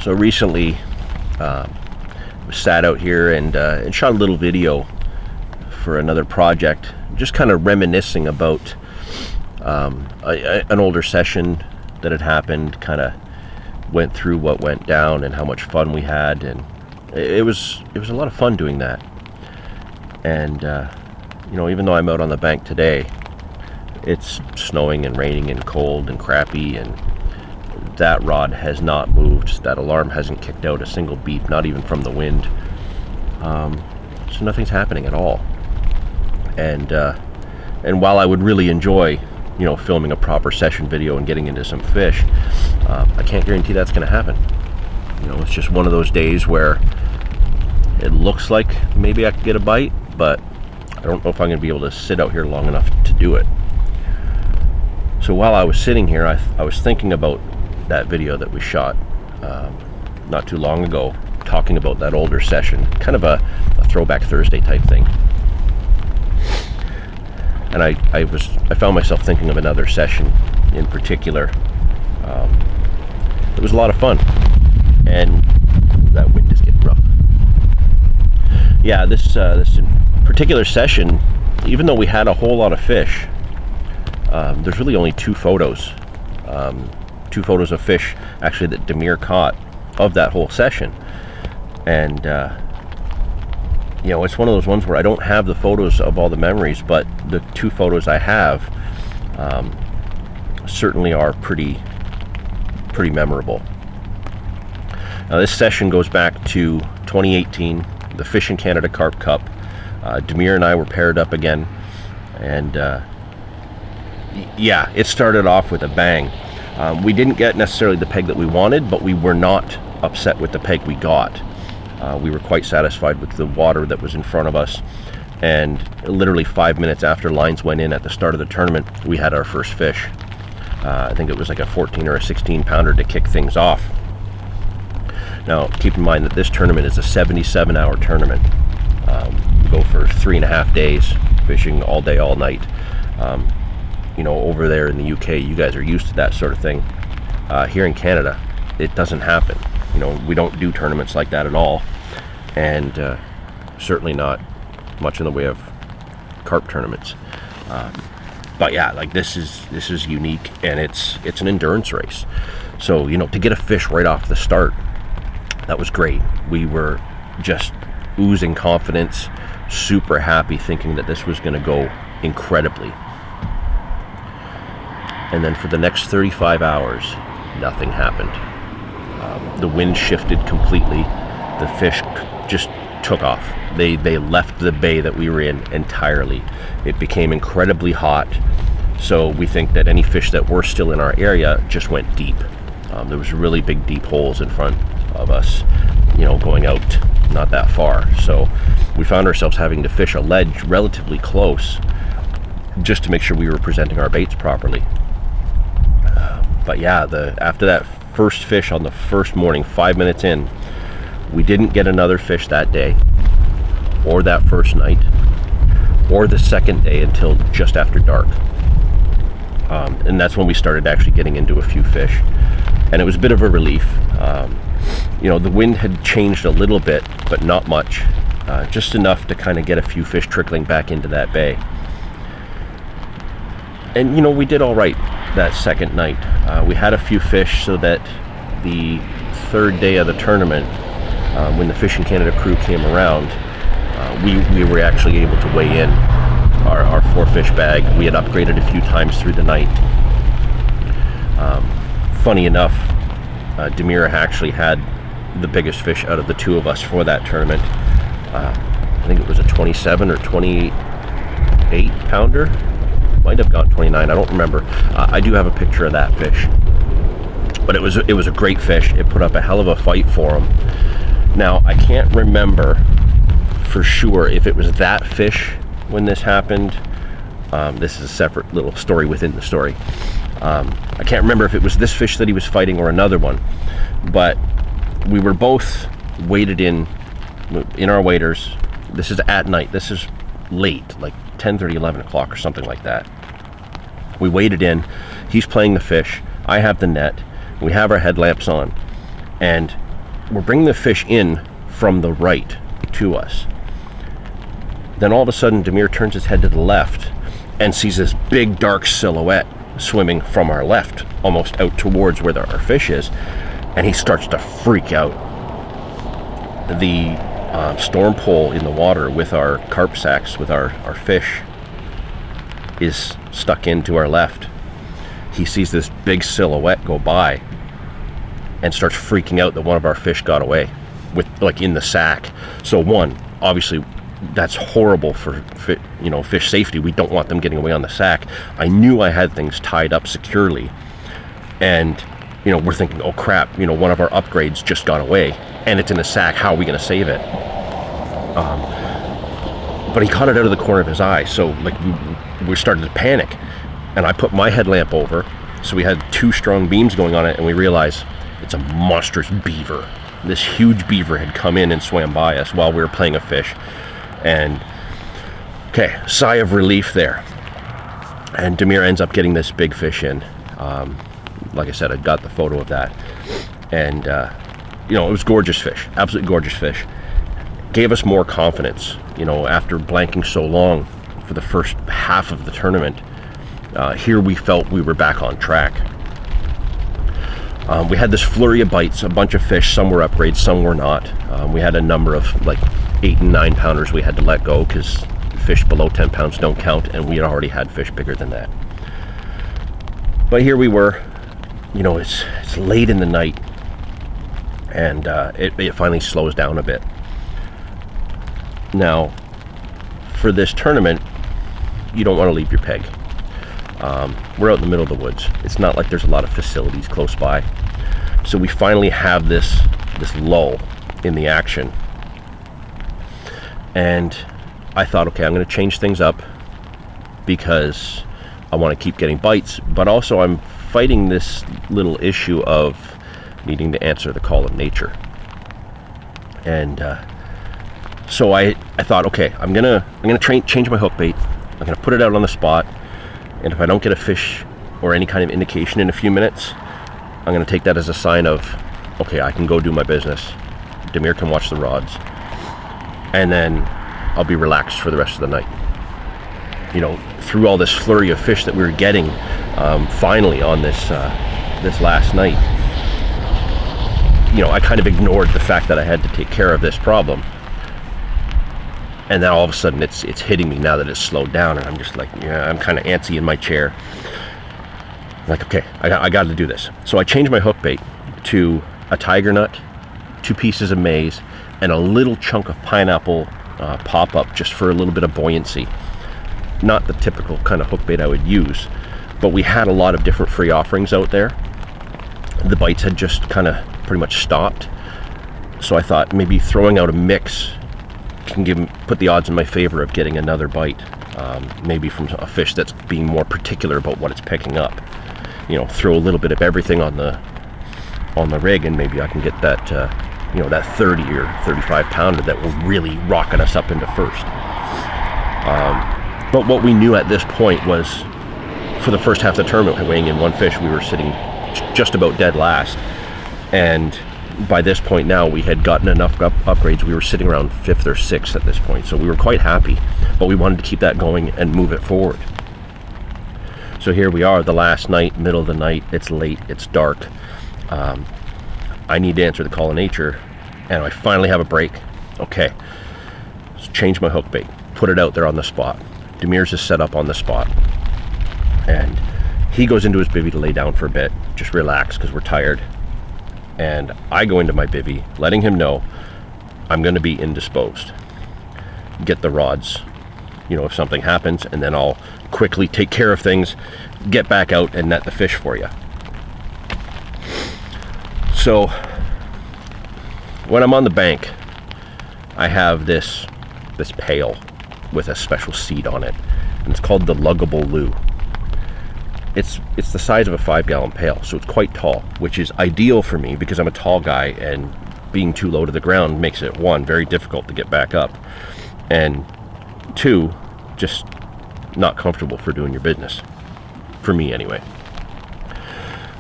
So recently, sat out here and shot a little video for another project, just kind of reminiscing about an older session that had happened. Kind of went through what went down and how much fun we had, and it was a lot of fun doing that. And you know, even though I'm out on the bank today, it's snowing and raining and cold and crappy, and that rod has not moved. That alarm hasn't kicked out a single beep, not even from the wind. So nothing's happening at all. And while I would really enjoy, you know, filming a proper session video and getting into some fish, I can't guarantee that's going to happen. You know, it's just one of those days where it looks like maybe I could get a bite, but I don't know if I'm going to be able to sit out here long enough to do it. So while I was sitting here, I was thinking about that video that we shot not too long ago, talking about that older session, kind of a throwback Thursday type thing. And I found myself thinking of another session in particular. It was a lot of fun, and that wind is getting rough. Yeah, this particular session, even though we had a whole lot of fish, there's really only two photos of fish actually that Damir caught of that whole session. And you know, it's one of those ones where I don't have the photos of all the memories, but the two photos I have certainly are pretty memorable. Now, this session goes back to 2018, the Fishn Canada Carp Cup. Damir and I were paired up again, and yeah, it started off with a bang. We didn't get necessarily the peg that we wanted, but we were not upset with the peg we got. We were quite satisfied with the water that was in front of us, and literally 5 minutes after lines went in at the start of the tournament, we had our first fish. I think it was like a 14 or a 16 pounder to kick things off. Now, keep in mind that this tournament is a 77-hour tournament. We go for 3.5 days, fishing all day, all night. You know, over there in the UK, you guys are used to that sort of thing. Here in Canada, it doesn't happen. You know, we don't do tournaments like that at all, and certainly not much in the way of carp tournaments. But yeah, like this is unique, and it's an endurance race. So, you know, to get a fish right off the start, that was great. We were just oozing confidence, super happy, thinking that this was going to go incredibly. And then for the next 35 hours, nothing happened. The wind shifted completely. The fish just took off. They left the bay that we were in entirely. It became incredibly hot. So we think that any fish that were still in our area just went deep. There was really big deep holes in front of us, you know, going out not that far. So we found ourselves having to fish a ledge relatively close just to make sure we were presenting our baits properly. But yeah, after that first fish on the first morning, 5 minutes in, we didn't get another fish that day, or that first night, or the second day until just after dark. And that's when we started actually getting into a few fish, and it was a bit of a relief. You know, the wind had changed a little bit, but not much, just enough to kind of get a few fish trickling back into that bay. And you know, we did all right that second night. We had a few fish, so that the third day of the tournament, when the Fishn Canada crew came around, we were actually able to weigh in our 4-fish bag. We had upgraded a few times through the night. Funny enough, Damir actually had the biggest fish out of the two of us for that tournament. I think it was a 27 or 28 pounder. Might have gone 29, I don't remember. I do have a picture of that fish, but it was a great fish. It put up a hell of a fight for him. Now, I can't remember for sure if it was that fish when this happened. This is a separate little story within the story. I can't remember if it was this fish that he was fighting or another one, but we were both weighted in our waders. This is at night. This is late, like 10:30, 11 o'clock or something like that. We waded in. He's playing the fish. I have the net. We have our headlamps on, and we're bringing the fish in from the right to us. Then all of a sudden, Damir turns his head to the left and sees this big dark silhouette swimming from our left, almost out towards where our fish is, and he starts to freak out. The storm pole in the water with our carp sacks, with our fish, is stuck into our left. He sees this big silhouette go by and starts freaking out that one of our fish got away, with like in the sack. So one, obviously, that's horrible for fish safety. We don't want them getting away on the sack. I knew I had things tied up securely, and we're thinking, oh crap, one of our upgrades just got away and it's in a sack. How are we going to save it? But he caught it out of the corner of his eye, so like we started to panic, and I put my headlamp over, so we had 2 strong beams going on it, and we realized it's a monstrous beaver. This huge beaver had come in and swam by us while we were playing a fish. And okay, sigh of relief there. And Damir ends up getting this big fish in. Like I said, I got the photo of that. And, it was gorgeous fish, absolutely gorgeous fish. Gave us more confidence, after blanking so long for the first half of the tournament. Here we felt we were back on track. We had this flurry of bites, a bunch of fish. Some were upgrades, some were not. We had a number of like 8 and 9 pounders we had to let go because fish below 10 pounds don't count, and we had already had fish bigger than that. But here we were, it's late in the night, and it finally slows down a bit. Now, for this tournament, you don't want to leave your peg. We're out in the middle of the woods. It's not like there's a lot of facilities close by. So we finally have this lull in the action. And I thought, okay, I'm going to change things up because I want to keep getting bites, but also I'm fighting this little issue of needing to answer the call of nature. And so I thought, okay, I'm gonna change my hook bait. I'm gonna put it out on the spot, and if I don't get a fish or any kind of indication in a few minutes, I'm gonna take that as a sign of, okay, I can go do my business. Damir can watch the rods, and then I'll be relaxed for the rest of the night. Through all this flurry of fish that we were getting, finally on this last night, I kind of ignored the fact that I had to take care of this problem. And then all of a sudden it's hitting me now that it's slowed down, and I'm just like, I'm kind of antsy in my chair. Like, okay, I got to do this. So I changed my hook bait to a tiger nut, 2 pieces of maize, and a little chunk of pineapple pop-up just for a little bit of buoyancy. Not the typical kind of hook bait I would use, but we had a lot of different free offerings out there. The bites had just kind of pretty much stopped. So I thought maybe throwing out a mix can put the odds in my favor of getting another bite, maybe from a fish that's being more particular about what it's picking up. Throw a little bit of everything on the rig, and maybe I can get that that 30 or 35 pounder that will really rocket us up into first. But what we knew at this point was, for the first half of the tournament, weighing in 1 fish, we were sitting just about dead last, and by this point now we had gotten enough upgrades. We were sitting around 5th or 6th at this point, so we were quite happy, but we wanted to keep that going and move it forward. So here we are, the last night, middle of the night. It's late, it's dark. I need to answer the call of nature, and I finally have a break. Okay, so change my hook bait, put it out there on the spot. Damir's is set up on the spot, and he goes into his bivvy to lay down for a bit, just relax because we're tired. And I go into my bivvy, letting him know I'm going to be indisposed. Get the rods, if something happens, and then I'll quickly take care of things, get back out and net the fish for you. So when I'm on the bank, I have this pail with a special seed on it, and it's called the luggable loo. It's the size of a 5-gallon pail, so it's quite tall, which is ideal for me because I'm a tall guy, and being too low to the ground makes it, 1, very difficult to get back up, and 2, just not comfortable for doing your business, for me anyway.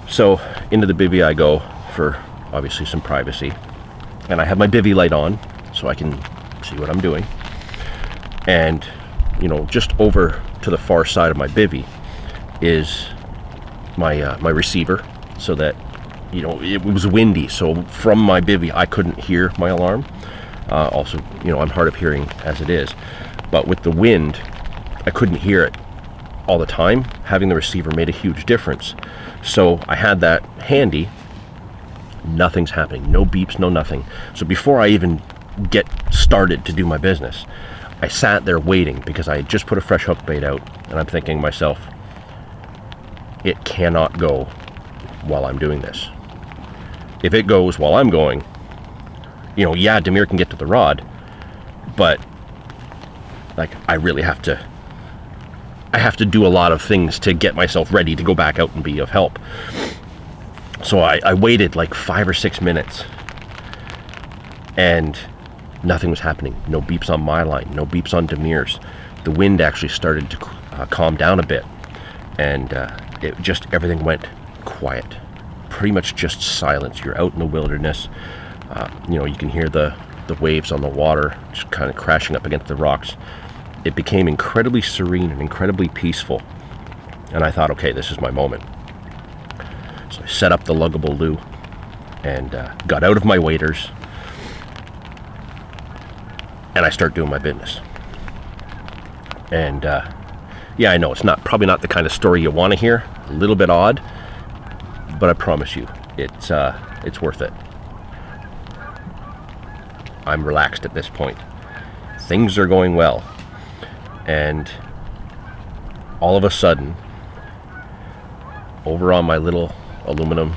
So into the bivvy I go for obviously some privacy, and I have my bivy light on so I can see what I'm doing. And, you know, just over to the far side of my bivy is my my receiver, so that, you know, it was windy, so from my bivy I couldn't hear my alarm. Also, you know, I'm hard of hearing as it is, but with the wind I couldn't hear it all the time. Having the receiver made a huge difference. So I had that handy. Nothing's happening, no beeps, no nothing. So before I even get started to do my business, I sat there waiting, because I had just put a fresh hook bait out, and I'm thinking to myself, it cannot go while I'm doing this. If it goes while I'm going, you know, yeah, Damir can get to the rod, but like, I really have to do a lot of things to get myself ready to go back out and be of help. So I waited like 5 or 6 minutes, and nothing was happening. No beeps on my line, no beeps on Damir's. The wind actually started to calm down a bit, and everything went quiet. Pretty much just silence. You're out in the wilderness. You know, you can hear the waves on the water just kind of crashing up against the rocks. It became incredibly serene and incredibly peaceful. And I thought, okay, this is my moment. So I set up the luggable loo and got out of my waders, and I start doing my business. And yeah, I know it's probably not the kind of story you want to hear. A little bit odd, but I promise you, it's worth it. I'm relaxed at this point. Things are going well. And all of a sudden, over on my little aluminum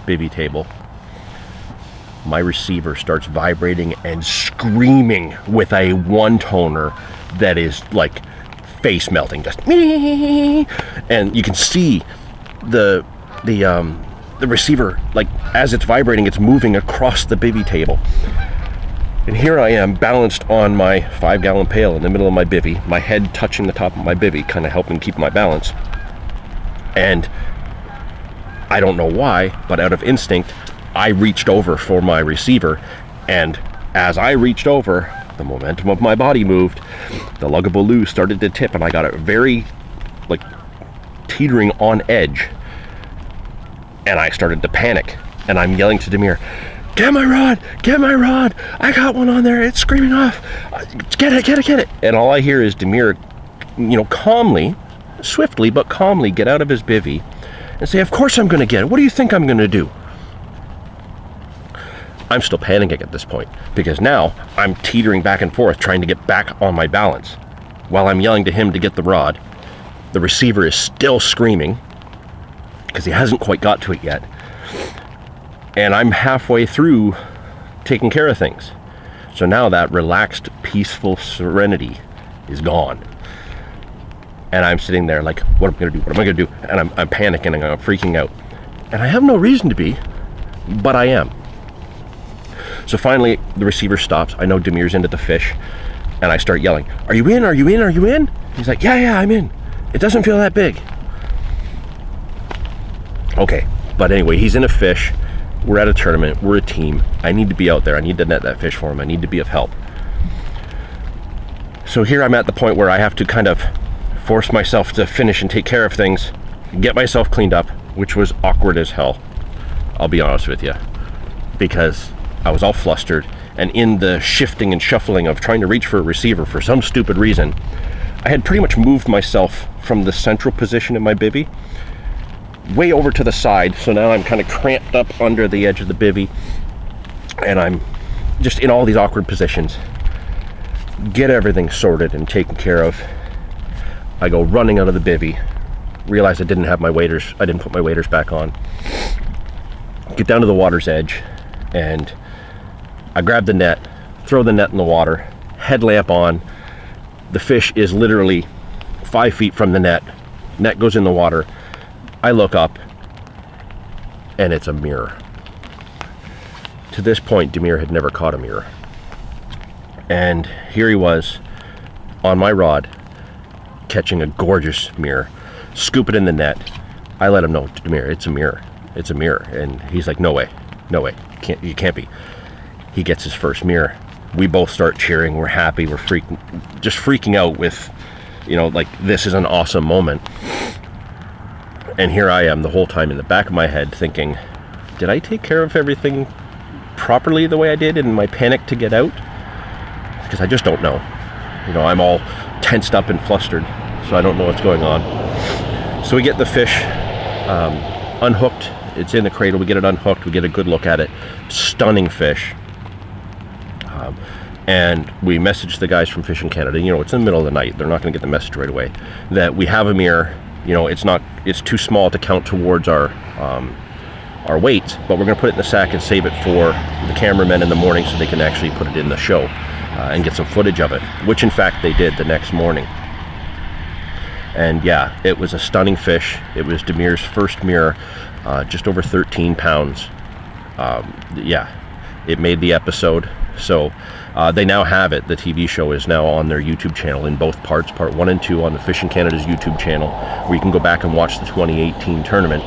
bivy table, my receiver starts vibrating and screaming with a one-toner that is like face melting, just me. And you can see the receiver, like, as it's vibrating, it's moving across the bivy table. And here I am, balanced on my 5-gallon pail in the middle of my bivy, my head touching the top of my bivy, kind of helping keep my balance. And I don't know why, but out of instinct, I reached over for my receiver, and as I reached over, the momentum of my body moved, the luggable loo started to tip, and I got it very, like, teetering on edge, and I started to panic, and I'm yelling to Damir, get my rod, I got one on there, it's screaming off, get it. And all I hear is Damir, you know, calmly, swiftly but calmly get out of his bivy and say, of course I'm gonna get it, what do you think I'm gonna do? I'm still panicking at this point, because now I'm teetering back and forth trying to get back on my balance while I'm yelling to him to get the rod. The receiver is still screaming because he hasn't quite got to it yet. And I'm halfway through taking care of things. So now that relaxed, peaceful serenity is gone. And I'm sitting there like, what am I gonna do? And I'm panicking and I'm freaking out. And I have no reason to be, but I am. So finally, the receiver stops. I know Damir's into the fish. And I start yelling, are you in? He's like, yeah, I'm in. It doesn't feel that big. Okay, but anyway, he's in a fish. We're at a tournament, we're a team. I need to be out there, I need to net that fish for him, I need to be of help. So here I'm at the point where I have to kind of force myself to finish and take care of things, get myself cleaned up, which was awkward as hell, I'll be honest with you, because I was all flustered, and in the shifting and shuffling of trying to reach for a receiver for some stupid reason, I had pretty much moved myself from the central position in my bivy way over to the side, so now I'm kind of cramped up under the edge of the bivy, and I'm just in all these awkward positions. Get everything sorted and taken care of. I go running out of the bivy, realize I didn't put my waders back on, get down to the water's edge, and I grab the net, throw the net in the water, headlamp on. The fish is literally 5 feet from the net goes in the water. I look up, and it's a mirror. To this point, Damir had never caught a mirror. And here he was, on my rod, catching a gorgeous mirror, scoop it in the net. I let him know, Damir, it's a mirror. And he's like, no way, you can't be. he gets his first mirror. We both start cheering. We're happy. We're just freaking out with, you know, like, this is an awesome moment. And here I am the whole time in the back of my head thinking, did I take care of everything properly the way I did in my panic to get out? Because I just don't know. You know, I'm all tensed up and flustered, so I don't know what's going on. So we get the fish unhooked. It's in the cradle. We get it unhooked. We get a good look at it. Stunning fish. And we message the guys from Fishn Canada. You know, it's in the middle of the night. They're not going to get the message right away. That we have a mirror. You know, it's too small to count towards our weight, but we're going to put it in the sack and save it for the cameramen in the morning so they can actually put it in the show and get some footage of it, which in fact they did the next morning. And yeah, it was a stunning fish. It was Damir's first mirror, just over 13 pounds. Yeah, it made the episode. So they now have it. The TV show is now on their YouTube channel in both parts, part 1 and 2 on the Fishn Canada's YouTube channel, where you can go back and watch the 2018 tournament.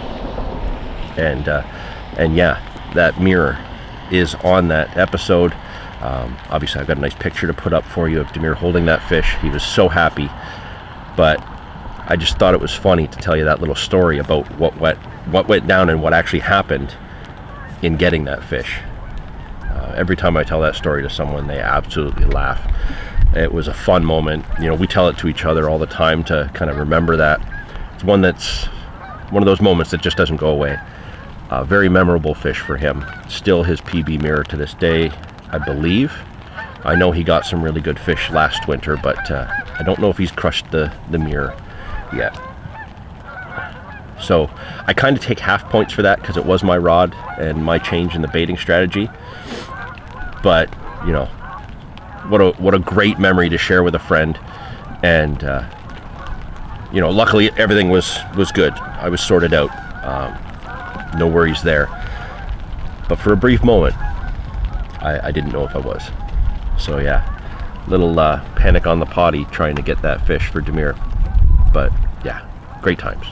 And yeah, that mirror is on that episode. Obviously I've got a nice picture to put up for you of Damir holding that fish. He was so happy, but I just thought it was funny to tell you that little story about what went down and what actually happened in getting that fish. Every time I tell that story to someone, they absolutely laugh. It was a fun moment. You know, we tell it to each other all the time to kind of remember that. It's one of those moments that just doesn't go away. Very memorable fish for him. Still his PB mirror to this day, I believe. I know he got some really good fish last winter, but I don't know if he's crushed the mirror yet. So I kind of take half points for that because it was my rod and my change in the baiting strategy. But you know, what a great memory to share with a friend. And you know, luckily everything was good. I was sorted out. No worries there. But for a brief moment, I didn't know if I was. So yeah, little panic on the potty trying to get that fish for Damir. But yeah, great times.